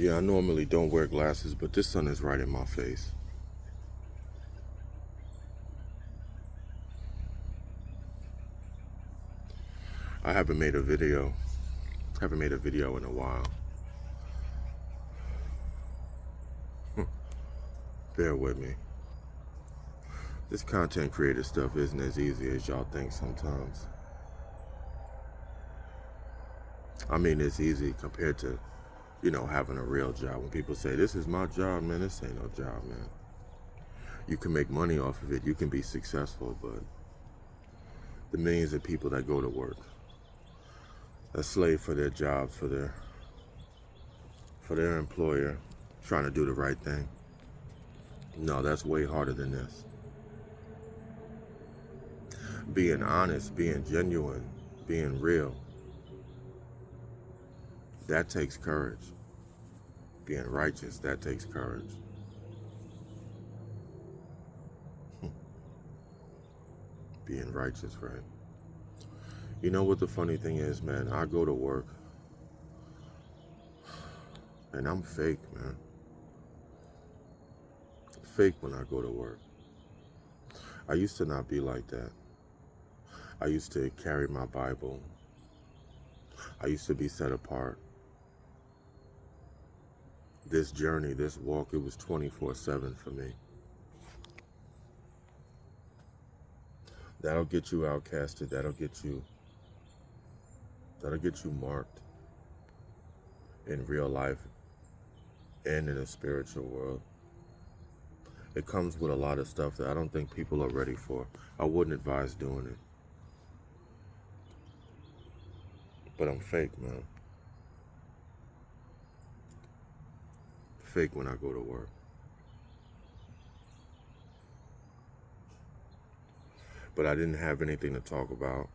Yeah, I normally don't wear glasses, but this sun is right in my face. I haven't made a video. Haven't made a video in a while. Bear with me. This content creator stuff isn't as easy as y'all think sometimes. I mean, it's easy compared to, having a real job. When people say, this is my job, man, this ain't no job, man. You can make money off of it. You can be successful, but the millions of people that go to work, a slave for their jobs, for their employer, trying to do the right thing. No, that's way harder than this. Being honest, being genuine, being real, that takes courage. Being righteous, that takes courage. Being righteous, right? You know what the funny thing is, man? I go to work and I'm fake, man. Fake when I go to work. I used to not be like that. I used to carry my Bible. I used to be set apart. This journey, this walk, it was 24/7 for me. That'll get you outcasted. That'll get you marked in real life and in a spiritual world. It comes with a lot of stuff that I don't think people are ready for. I wouldn't advise doing it. But I'm fake, man. Fake when I go to work. But I didn't have anything to talk about,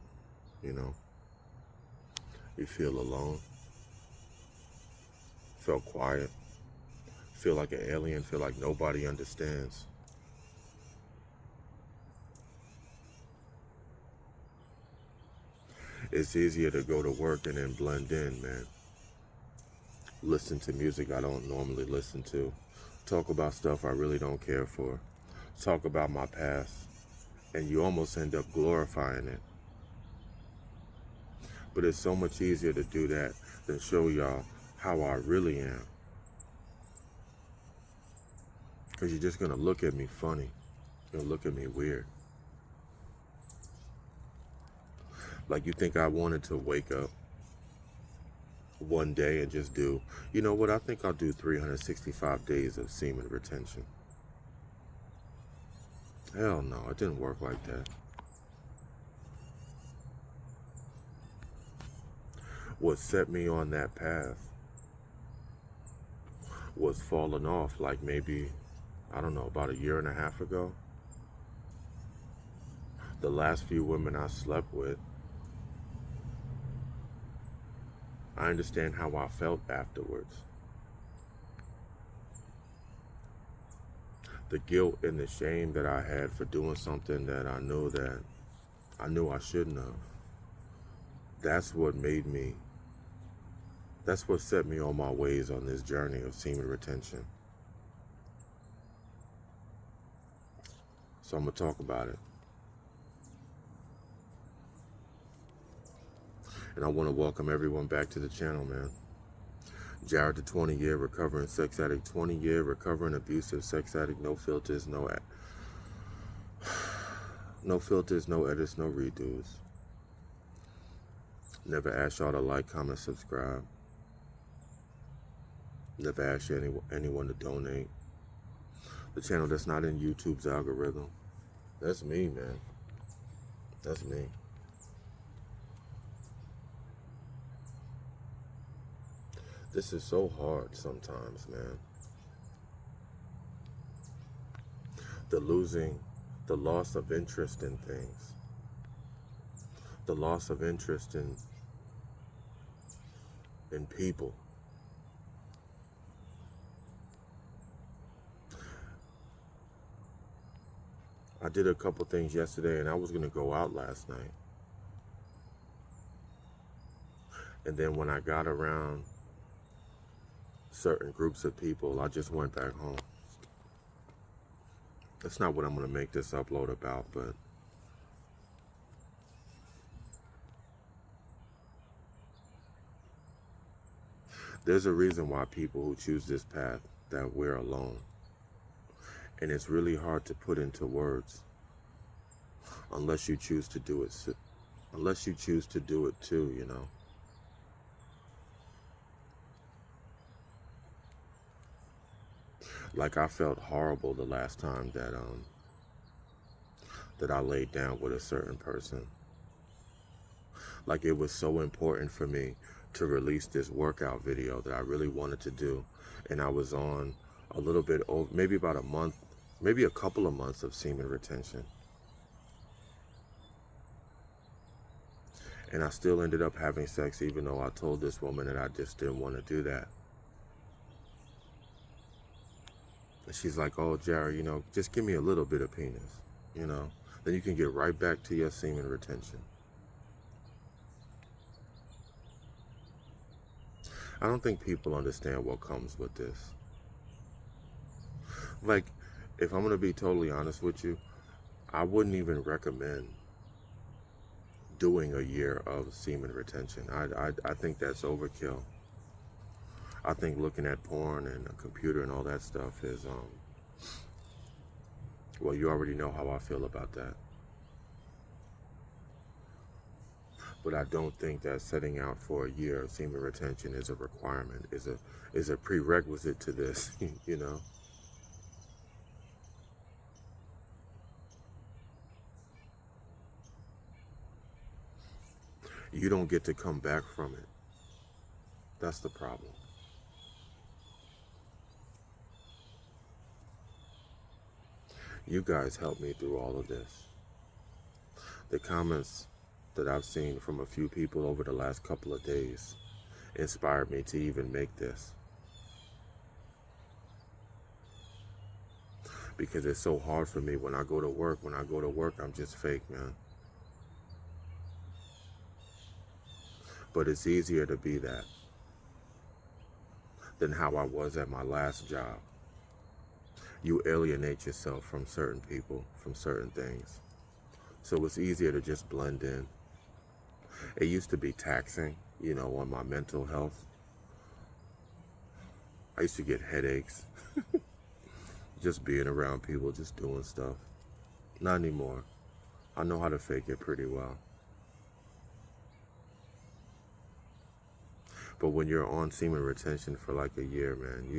you know. You feel alone. Felt quiet. Feel like an alien. Feel like nobody understands. It's easier to go to work and then blend in, man. Listen to music I don't normally listen to. Talk about stuff I really don't care for. Talk about my past. And you almost end up glorifying it. But it's so much easier to do that than show y'all how I really am. Because you're just going to look at me funny. You're going to look at me weird. Like you think I wanted to wake up one day and just do, you know what, I think I'll do 365 days of semen retention. Hell no, it didn't work like that. What set me on that path was falling off like maybe, I don't know, about a year and a half ago. The last few women I slept with, I understand how I felt afterwards. The guilt and the shame that I had for doing something that I knew I shouldn't have. That's what set me on my ways on this journey of semen retention. So I'm going to talk about it. And I want to welcome everyone back to the channel, man. Jared, the 20-year recovering sex addict, 20-year recovering abusive sex addict, no filters, no filters, no edits, no redos. Never ask y'all to like, comment, subscribe. Never ask anyone to donate. The channel that's not in YouTube's algorithm. That's me, man. That's me. This is so hard sometimes, man. The loss of interest in things. The loss of interest in people. I did a couple things yesterday and I was gonna go out last night. And then when I got around certain groups of people, I just went back home. That's not what I'm going to make this upload about, but there's a reason why people who choose this path, that we're alone. And it's really hard to put into words unless you choose to do it. Unless you choose to do it too, you know. Like, I felt horrible the last time that I laid down with a certain person. Like, it was so important for me to release this workout video that I really wanted to do. And I was on a little bit over, maybe about a month, maybe a couple of months of semen retention. And I still ended up having sex even though I told this woman that I just didn't want to do that. And she's like, oh, Jared, you know, just give me a little bit of penis, you know. Then you can get right back to your semen retention. I don't think people understand what comes with this. Like, if I'm going to be totally honest with you, I wouldn't even recommend doing a year of semen retention. I think that's overkill. I think looking at porn and a computer and all that stuff is, well, you already know how I feel about that. But I don't think that setting out for a year of semen retention is a requirement, is a prerequisite to this, you know. You don't get to come back from it. That's the problem. You guys helped me through all of this. The comments that I've seen from a few people over the last couple of days inspired me to even make this. Because it's so hard for me when I go to work. When I go to work, I'm just fake, man. But it's easier to be that than how I was at my last job. You alienate yourself from certain people, from certain things. So it's easier to just blend in. It used to be taxing, you know, on my mental health. I used to get headaches just being around people, just doing stuff. Not anymore. I know how to fake it pretty well. But when you're on semen retention for like a year, man,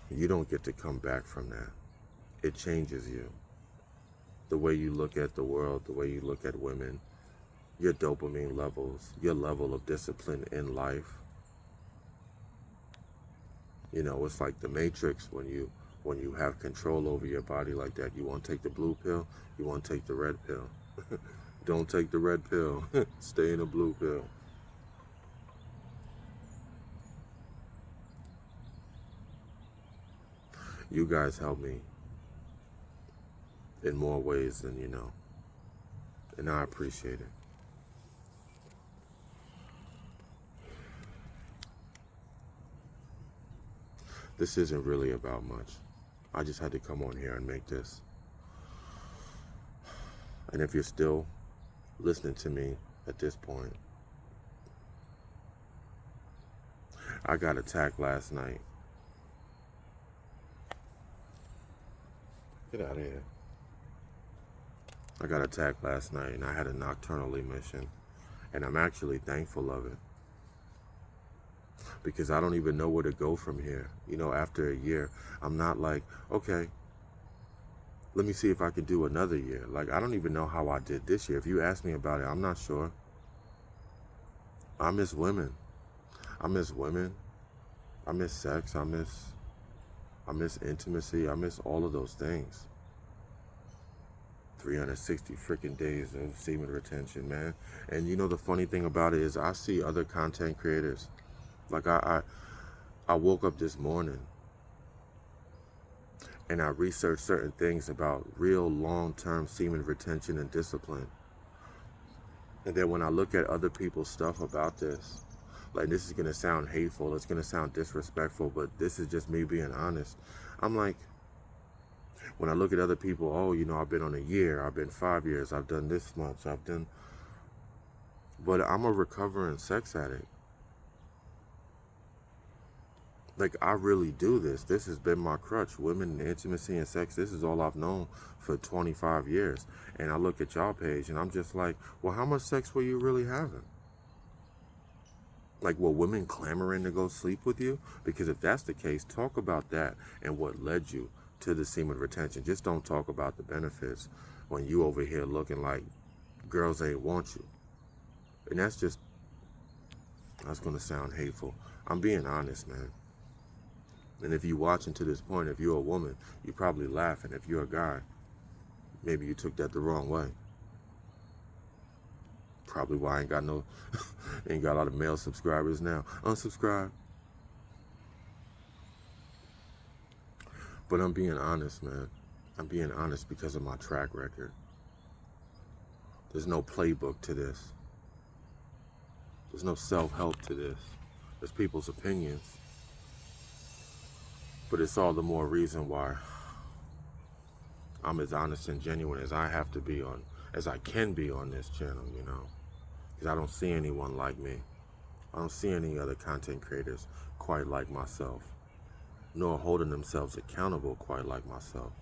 you don't get to come back from that. It changes you. The way you look at the world, the way you look at women, your dopamine levels, your level of discipline in life. You know, it's like the Matrix when you have control over your body like that. You want to take the blue pill, you want to take the red pill. Don't take the red pill. Stay in the blue pill. You guys help me in more ways than you know. And I appreciate it. This isn't really about much. I just had to come on here and make this. And if you're still listening to me at this point, I got attacked last night. Get out of here. I got attacked last night and I had a nocturnal emission. And I'm actually thankful of it. Because I don't even know where to go from here. You know, after a year, I'm not like, okay, let me see if I can do another year. Like, I don't even know how I did this year. If you ask me about it, I'm not sure. I miss women. I miss women. I miss sex. I miss intimacy. I miss all of those things. 360 freaking days of semen retention, man. And you know the funny thing about it is I see other content creators. Like I woke up this morning and I researched certain things about real long-term semen retention and discipline. And then when I look at other people's stuff about this, Like, this is going to sound hateful. It's going to sound disrespectful, but this is just me being honest. I'm like, when I look at other people, oh, you know, I've been on a year, I've been 5 years, I've done this much, I've done, but I'm a recovering sex addict. Like, I really do this. This has been my crutch. Women, intimacy, and sex, this is all I've known for 25 years. And I look at y'all page and I'm just like, well, how much sex were you really having? Like, were women clamoring to go sleep with you? Because if that's the case, talk about that and what led you to the semen retention. Just don't talk about the benefits when you over here looking like girls ain't want you. And that's going to sound hateful. I'm being honest, man. And if you watching to this point, if you're a woman, you're probably laughing. If you're a guy, maybe you took that the wrong way. Probably why I ain't got ain't got a lot of male subscribers now. Unsubscribe. But I'm being honest, man. I'm being honest because of my track record. There's no playbook to this. There's no self-help to this. There's people's opinions. But it's all the more reason why I'm as honest and genuine as I have to be as I can be on this channel, you know. Because I don't see anyone like me. I don't see any other content creators quite like myself, nor holding themselves accountable quite like myself.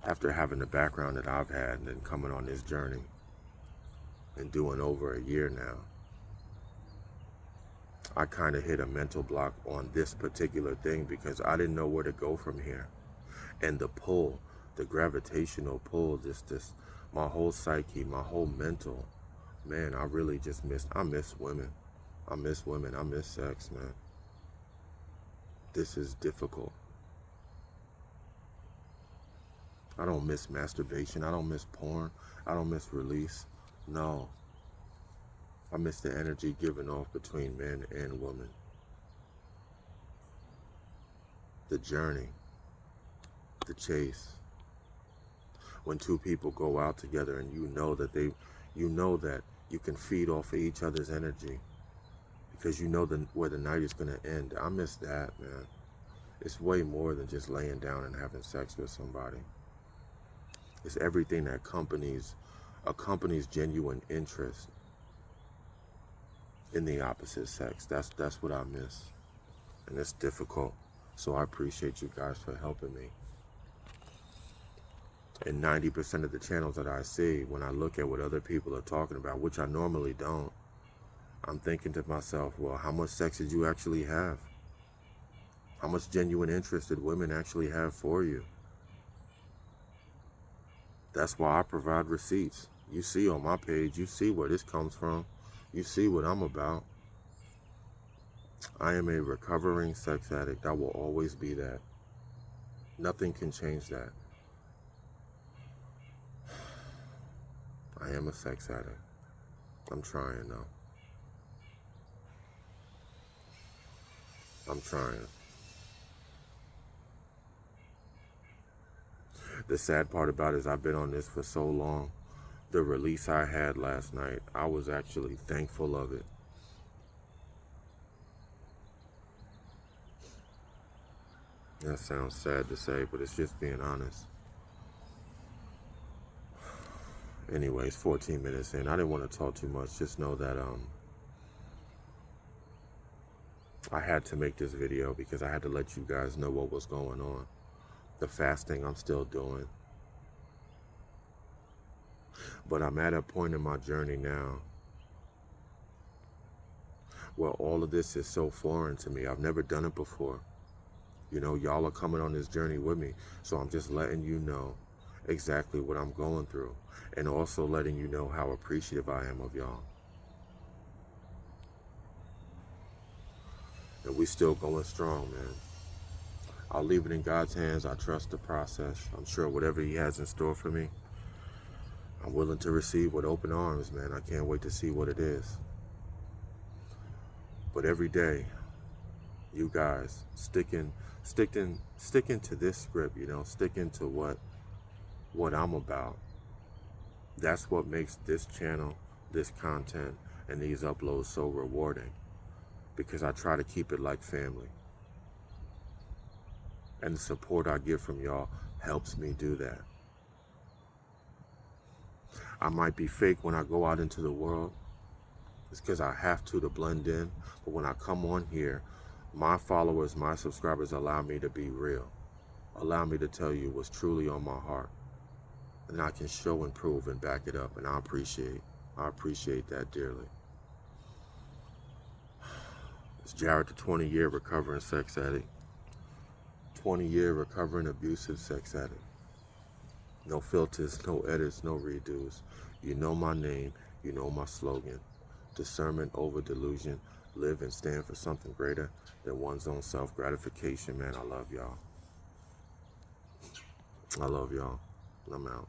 After having the background that I've had and then coming on this journey and doing over a year now, I kind of hit a mental block on this particular thing because I didn't know where to go from here. And the pull, the gravitational pull, my whole psyche, my whole mental, man, I really just I miss women. I miss women. I miss sex, man. This is difficult. I don't miss masturbation. I don't miss porn. I don't miss release. No. I miss the energy given off between man and woman. The journey. The chase. When two people go out together and you know that you can feed off of each other's energy because you know where the night is going to end. I miss that, man. It's way more than just laying down and having sex with somebody. It's everything that accompanies genuine interest in the opposite sex. That's what I miss. And it's difficult. So I appreciate you guys for helping me. And 90% of the channels that I see, when I look at what other people are talking about, which I normally don't, I'm thinking to myself, well, how much sex did you actually have? How much genuine interest did women actually have for you? That's why I provide receipts. You see on my page, you see where this comes from. You see what I'm about. I am a recovering sex addict. I will always be that. Nothing can change that. I am a sex addict. I'm trying though. I'm trying. The sad part about it is I've been on this for so long. The release I had last night, I was actually thankful of it. That sounds sad to say, but it's just being honest. Anyways, 14 minutes in. I didn't want to talk too much. Just know that I had to make this video because I had to let you guys know what was going on. The fasting I'm still doing. But I'm at a point in my journey now where all of this is so foreign to me. I've never done it before. You know, y'all are coming on this journey with me. So I'm just letting you know exactly what I'm going through. And also letting you know how appreciative I am of y'all. And we still going strong, man. I'll leave it in God's hands. I trust the process. I'm sure whatever He has in store for me, I'm willing to receive with open arms, man. I can't wait to see what it is. But every day, you guys sticking to this script, you know, sticking to what I'm about. That's what makes this channel, this content, and these uploads so rewarding, because I try to keep it like family. And the support I get from y'all helps me do that. I might be fake when I go out into the world. It's because I have to blend in. But when I come on here, my followers, my subscribers allow me to be real. Allow me to tell you what's truly on my heart. And I can show and prove and back it up. And I appreciate that dearly. It's Jared, the 20-year recovering sex addict. 20-year recovering abusive sex addict. No filters, no edits, no redos. You know my name, you know my slogan. Discernment over delusion. Live and stand for something greater than one's own self-gratification. Man, I love y'all. I love y'all. I'm out.